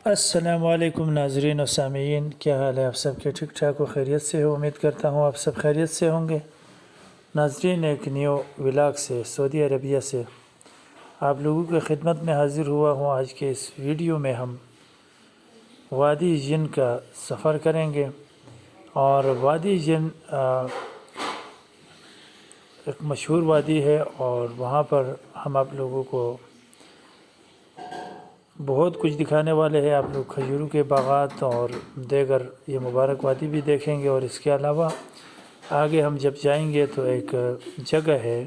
السلام علیکم ناظرین و سامعین، کیا حال ہے آپ سب کے؟ ٹھیک ٹھاک و خیریت سے ہو؟ امید کرتا ہوں آپ سب خیریت سے ہوں گے۔ ناظرین، ایک نیو ولاگ سے سعودی عربیہ سے آپ لوگوں کی خدمت میں حاضر ہوا ہوں۔ آج کے اس ویڈیو میں ہم وادی جن کا سفر کریں گے، اور وادی جن ایک مشہور وادی ہے، اور وہاں پر ہم آپ لوگوں کو بہت کچھ دکھانے والے ہیں۔ آپ لوگ کھجوروں کے باغات اور دیگر یہ مبارک وادی بھی دیکھیں گے، اور اس کے علاوہ آگے ہم جب جائیں گے تو ایک جگہ ہے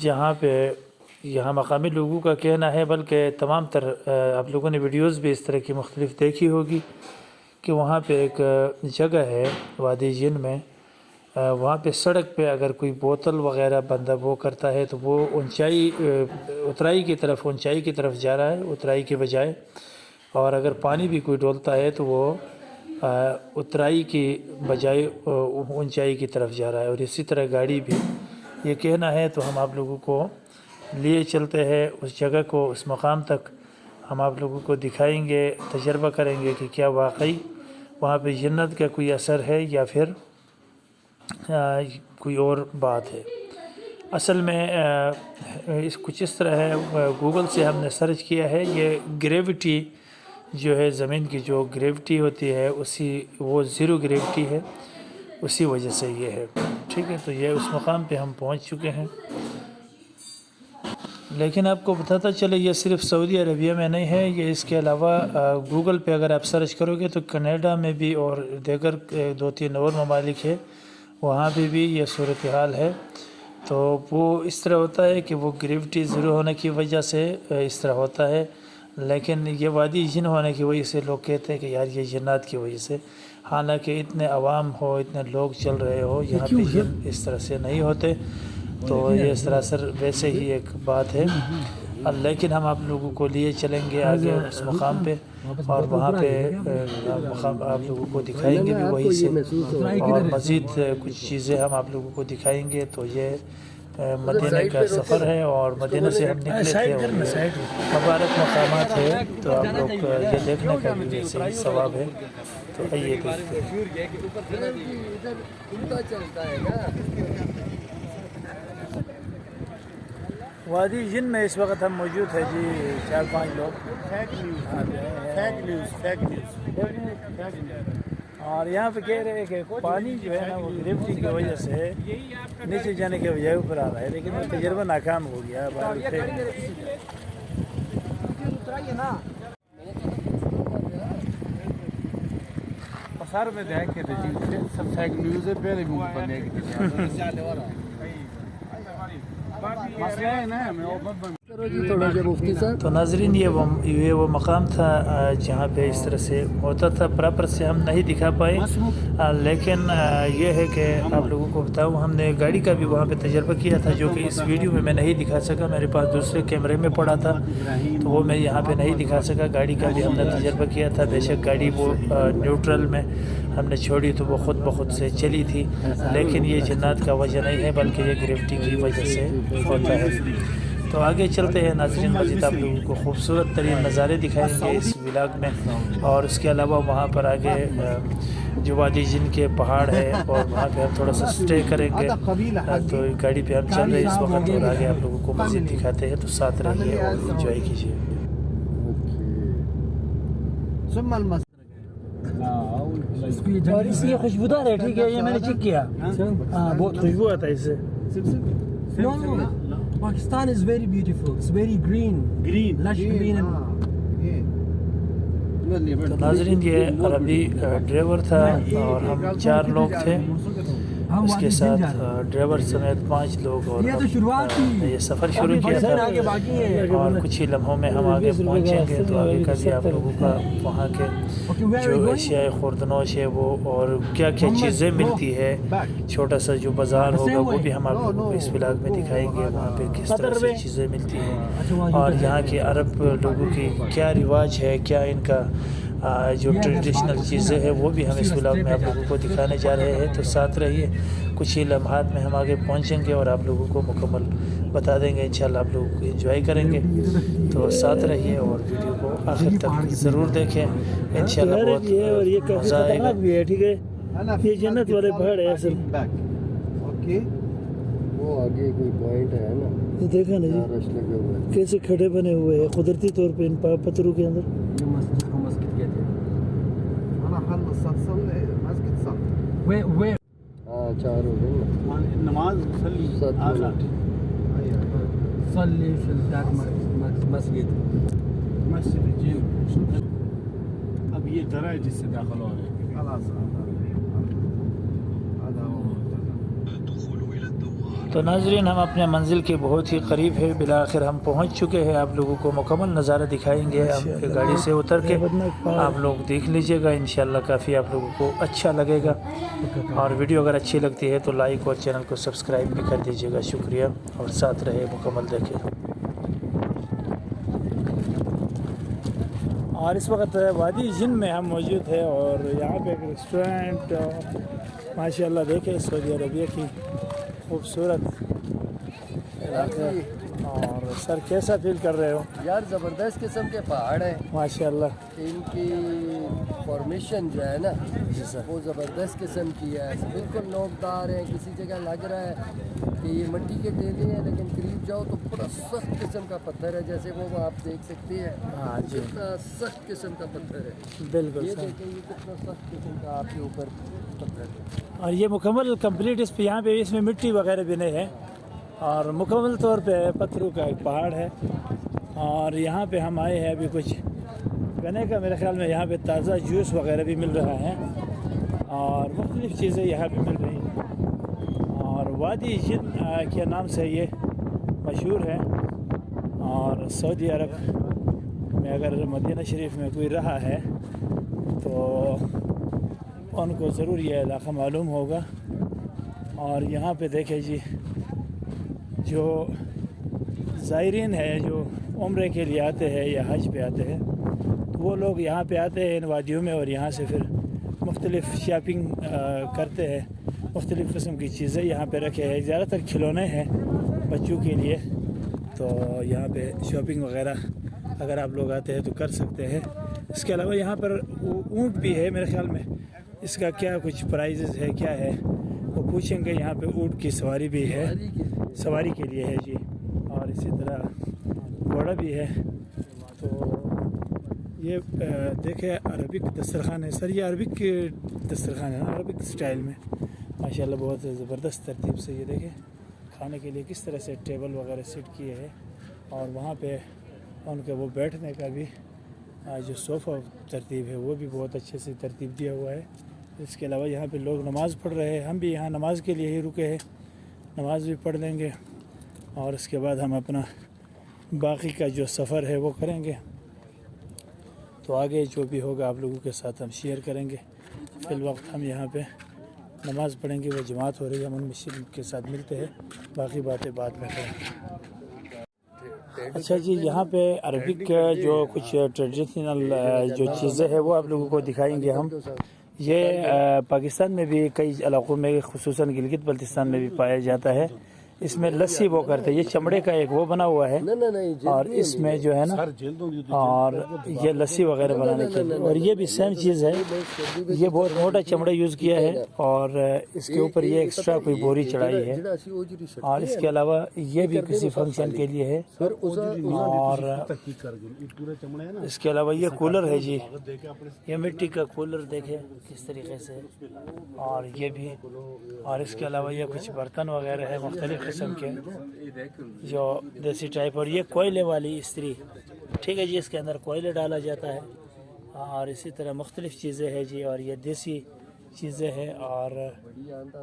جہاں پہ یہاں مقامی لوگوں کا کہنا ہے، بلکہ تمام تر آپ لوگوں نے ویڈیوز بھی اس طرح کی مختلف دیکھی ہوگی کہ وہاں پہ ایک جگہ ہے وادی جن میں، وہاں پہ سڑک پہ اگر کوئی بوتل وغیرہ بندہ وہ کرتا ہے تو وہ اترائی کی طرف جا رہا ہے، اترائی کے بجائے، اور اگر پانی بھی کوئی ڈولتا ہے تو وہ اترائی کی بجائے اونچائی کی طرف جا رہا ہے، اور اسی طرح گاڑی بھی یہ کہنا ہے۔ تو ہم آپ لوگوں کو لیے چلتے ہیں اس جگہ کو، اس مقام تک ہم آپ لوگوں کو دکھائیں گے، تجربہ کریں گے کہ کیا واقعی وہاں پہ جنت کا کوئی اثر ہے یا پھر کوئی اور بات ہے۔ اصل میں کچھ اس طرح ہے، گوگل سے ہم نے سرچ کیا ہے، یہ گریوٹی جو ہے زمین کی جو گریوٹی ہوتی ہے وہ زیرو گریوٹی ہے، اسی وجہ سے یہ ہے، ٹھیک ہے۔ تو یہ اس مقام پہ ہم پہنچ چکے ہیں، لیکن آپ کو بتاتا چلے یہ صرف سعودی عربیہ میں نہیں ہے، یہ اس کے علاوہ گوگل پہ اگر آپ سرچ کرو گے تو کینیڈا میں بھی اور دیگر 2-3 اور ممالک ہے، وہاں بھی یہ صورتحال ہے۔ تو وہ اس طرح ہوتا ہے کہ وہ گریوٹی زیرو ہونے کی وجہ سے اس طرح ہوتا ہے، لیکن یہ وادی جن ہونے کی وجہ سے لوگ کہتے ہیں کہ یار یہ جنات کی وجہ سے، حالانکہ اتنے عوام ہو، اتنے لوگ چل رہے ہو، یہاں پہ جن اس طرح سے نہیں ہوتے، تو یہ سراسر ویسے ہی ایک بات ہے۔ لیکن ہم آپ لوگوں کو لیے چلیں گے آگے اس مقام پہ، اور وہاں پہ آپ لوگوں کو دکھائیں گے بھی وہی سے، اور مزید کچھ چیزیں ہم آپ لوگوں کو دکھائیں گے۔ تو یہ مدینہ کا سفر ہے، اور مدینہ سے ہم نکلے تھے، اور مبارک مقامات ہے، تو آپ لوگ یہ دیکھنے کا بھی ویسے ہی ثواب ہے۔ تو آئیے دیکھتے ہیں۔ وادی جن میں اس وقت ہم موجود ہیں جی، 4-5 لوگ، اور یہاں پہ کہہ رہے ہیں کہ پانی جو ہے نا وہ گریوٹی کی وجہ سے نیچے جانے کے بجائے اوپر آ رہا ہے، لیکن وہ تجربہ ناکام ہو گیا۔ سر میں دیکھے تھے جی سب فیک نیوز ہے، پہلے بھی بننے کی مسئلہ ہے نا میں تو ناظرین، یہ وہ مقام تھا جہاں پہ اس طرح سے ہوتا تھا، پراپر سے ہم نہیں دکھا پائے، لیکن یہ ہے کہ آپ لوگوں کو بتاؤں، ہم نے گاڑی کا بھی وہاں پہ تجربہ کیا تھا، جو کہ اس ویڈیو میں نہیں دکھا سکا، میرے پاس دوسرے کیمرے میں پڑا تھا، تو وہ میں یہاں پہ نہیں دکھا سکا۔ گاڑی کا بھی ہم نے تجربہ کیا تھا، بے شک گاڑی وہ نیوٹرل میں ہم نے چھوڑی تو وہ خود بخود سے چلی تھی، لیکن یہ جنات کا وجہ نہیں ہے، بلکہ یہ گریوٹی کی وجہ سے ہوتا ہے۔ تو آگے چلتے ہیں ناظرین، مزید آپ لوگوں کو خوبصورت ترین نظارے دکھائیں گے اس ولاگ میں، اور اس کے علاوہ وہاں پر آگے جو وادی جن کے پہاڑ ہے، اور وہاں پہ ہم تھوڑا سا سٹے کریں گے۔ تو گاڑی پہ ہم چل رہے ہیں اس وقت، اور آگے آپ لوگوں کو مزید دکھاتے ہیں، تو ساتھ رہیے اور انجوائے کیجیے۔ اور اس یہ خوشبودار ہے، ٹھیک ہے، یہ میں نے چیک کیا، بہت خوشبو آتا ہے اس سے۔ Pakistan is very beautiful. It's very green, lush green. تو ناظرین، یہ عربی ڈرائیور تھا، اور ہم 4 لوگ تھے، اس کے ساتھ ڈرائیور سمیت 5 لوگ، اور یہ سفر شروع کیا تھا، اور کچھ ہی لمحوں میں ہم آگے پہنچیں گے۔ تو آگے کا بھی آپ لوگوں کا وہاں کے جو اشیاء خوردنوش ہے وہ، اور کیا کیا چیزیں ملتی ہے، چھوٹا سا جو بازار ہوگا وہ بھی ہم آپ لوگوں کو اس ولاگ میں دکھائیں گے، وہاں پہ کس طرح سے چیزیں ملتی ہیں، اور یہاں کے عرب لوگوں کی کیا رواج ہے، کیا ان کا جو ٹریڈیشنل چیزیں ہیں وہ بھی ہم اس ولاگ میں آپ لوگوں کو دکھانے جا رہے ہیں، تو ساتھ رہیے، کچھ ہی لمحات میں ہم آگے پہنچیں گے اور آپ لوگوں کو مکمل بتا دیں گے، انشاءاللہ آپ لوگوں کو انجوائے کریں گے، تو ساتھ رہیے اور ویڈیو کو آخر تک ضرور دیکھیں، انشاءاللہ بہت مزہ آئے گا۔ ٹھیک ہے، یہ جنت والے پہاڑ ہے اصل، اوکے وہ آگے کوئی پوائنٹ ہے نا، یہ دیکھا نا جی کیسے کھڑے بنے ہوئے ہیں قدرتی طور پہ ان پتھروں کے اندر۔ یہ مسجد کو مسجد کہتے ہیں۔ انا خلص صلي مسجد صح وين اه 4 ہو گئے نماز صلي صلي في ذاك مسجد مسجد الجن، اب یہ درہ ہے جس سے داخل ہو رہے ہیں، خلاص تو ناظرین، ہم اپنے منزل کے بہت ہی قریب ہے، بالآخر ہم پہنچ چکے ہیں، آپ لوگوں کو مکمل نظارہ دکھائیں گے ہم گاڑی سے اتر کے، آپ لوگ دیکھ لیجئے گا، انشاءاللہ کافی آپ لوگوں کو اچھا لگے گا، اور ویڈیو اگر اچھی لگتی ہے تو لائک اور چینل کو سبسکرائب بھی کر دیجئے گا، شکریہ، اور ساتھ رہے مکمل دیکھیں۔ اور اس وقت وادی جن میں ہم موجود ہیں، اور یہاں پہ ایک ریسٹورنٹ، ماشاءاللہ دیکھیں سعودی عربیہ کی خوبصورت علاقہ، اور سر کیسا فیل کر رہے ہو؟ یار زبردست قسم کے پہاڑ ہیں ماشاءاللہ، ان کی فارمیشن جو ہے نا جی سر، وہ زبردست قسم کی ہے، بالکل نوکدار ہے، کسی جگہ لگ رہا ہے کہ یہ مٹی کے ٹیلے ہیں، لیکن قریب جاؤ تو بڑا سخت قسم کا پتھر ہے، جیسے وہ آپ دیکھ سکتے ہیں، ہاں جی، کتنا سخت قسم کا پتھر ہے، بالکل یہ سر، دیکھیں یہ کتنا سخت قسم کا آپ کے اوپر پتھر ہے۔ اور یہ مکمل کمپلیٹ اس پہ یہاں پہ اس میں مٹی وغیرہ بھی نہیں ہے، اور مکمل طور پہ پتھروں کا ایک پہاڑ ہے، اور یہاں پہ ہم آئے ہیں ابھی کچھ گنے کا، میرے خیال میں یہاں پہ تازہ جوس وغیرہ بھی مل رہا ہے، اور مختلف چیزیں یہاں پہ مل رہی ہیں، اور وادی جن کے نام سے یہ مشہور ہے، اور سعودی عرب میں اگر مدینہ شریف میں کوئی رہا ہے تو ان کو ضرور یہ علاقہ معلوم ہوگا۔ اور یہاں پہ دیکھیں جی، جو زائرین ہے جو عمرے کے لیے آتے ہیں یا حج پہ آتے ہیں، تو وہ لوگ یہاں پہ آتے ہیں ان وادیوں میں، اور یہاں سے پھر مختلف شاپنگ کرتے ہیں، مختلف قسم کی چیزیں یہاں پہ رکھے ہیں، زیادہ تر کھلونے ہیں بچوں کے لیے، تو یہاں پہ شاپنگ وغیرہ اگر آپ لوگ آتے ہیں تو کر سکتے ہیں۔ اس کے علاوہ یہاں پر اونٹ بھی ہے، میرے خیال میں اس کا کیا کچھ پرائزز ہے، کیا ہے وہ پوچھیں گے۔ یہاں پہ اونٹ کی سواری بھی ہے، سواری کے لیے ہے جی، اور اسی طرح گھوڑا بھی ہے۔ تو یہ دیکھیں عربک دسترخوان ہے سر، یہ عربک دسترخوان ہے، عربک سٹائل میں ماشاءاللہ بہت زبردست ترتیب سے، یہ دیکھیں کھانے کے لیے کس طرح سے ٹیبل وغیرہ سیٹ کیے ہیں، اور وہاں پہ ان کے وہ بیٹھنے کا بھی جو صوفہ ترتیب ہے وہ بھی بہت اچھے سے ترتیب دیا ہوا ہے۔ اس کے علاوہ یہاں پہ لوگ نماز پڑھ رہے ہیں، ہم بھی یہاں نماز کے لیے ہی رکے ہیں، نماز بھی پڑھ لیں گے، اور اس کے بعد ہم اپنا باقی کا جو سفر ہے وہ کریں گے، تو آگے جو بھی ہوگا آپ لوگوں کے ساتھ ہم شیئر کریں گے۔ فی الوقت ہم یہاں پہ نماز پڑھیں گے، وہ جماعت ہو رہی ہے، ہم ان مسلم کے ساتھ ملتے ہیں، باقی باتیں بعد میں کریں گے۔ اچھا جی، یہاں پہ عربک جو کچھ ٹریڈیشنل جو چیزیں ہیں وہ آپ لوگوں کو دکھائیں گے ہم۔ یہ پاکستان میں بھی کئی علاقوں میں، خصوصاً گلگت بلتستان میں بھی پایا جاتا ہے۔ اس میں لسی وہ کرتے ہیں، یہ چمڑے کا ایک وہ بنا ہوا ہے، اور اس میں جو ہے نا، اور یہ لسی وغیرہ بنانے کے لیے، اور یہ بھی سیم چیز ہے، یہ بہت موٹا چمڑا یوز کیا ہے، اور اس کے اوپر یہ ایکسٹرا کوئی بوری چڑھائی ہے، اور اس کے علاوہ یہ بھی کسی فنکشن کے لیے ہے، اور اس کے علاوہ یہ کولر ہے جی، یہ مٹی کا کولر دیکھیں کس طریقے سے، اور یہ بھی، اور اس کے علاوہ یہ کچھ برتن وغیرہ ہے مختلف قسم کے جو دیسی ٹائپ، اور یہ کوئلے والی استری، ٹھیک ہے جی، اس کے اندر کوئلے ڈالا جاتا ہے، اور اسی طرح مختلف چیزیں ہیں جی، اور یہ دیسی چیزیں ہیں، اور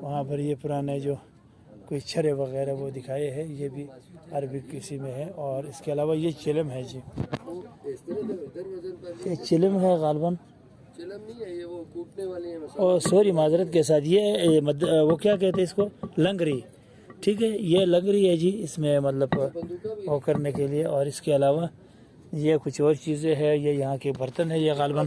وہاں پر یہ پرانے جو کوئی چھرے وغیرہ وہ دکھائے ہیں، یہ بھی عربی کسی میں ہے، اور اس کے علاوہ یہ چلم ہے جی، یہ چلم ہے غالباً، چلم نہیں ہے یہ، وہ کوٹنے والے ہیں، اور سوری معذرت کے ساتھ، یہ وہ کیا کہتے ہیں اس کو، لنگری، ٹھیک ہے، یہ لنگری ہے جی، اس میں مطلب وہ کرنے کے لیے، اور اس کے علاوہ یہ کچھ اور چیزیں ہیں، یہ یہاں کے برتن ہے، یہ غالباً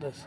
10।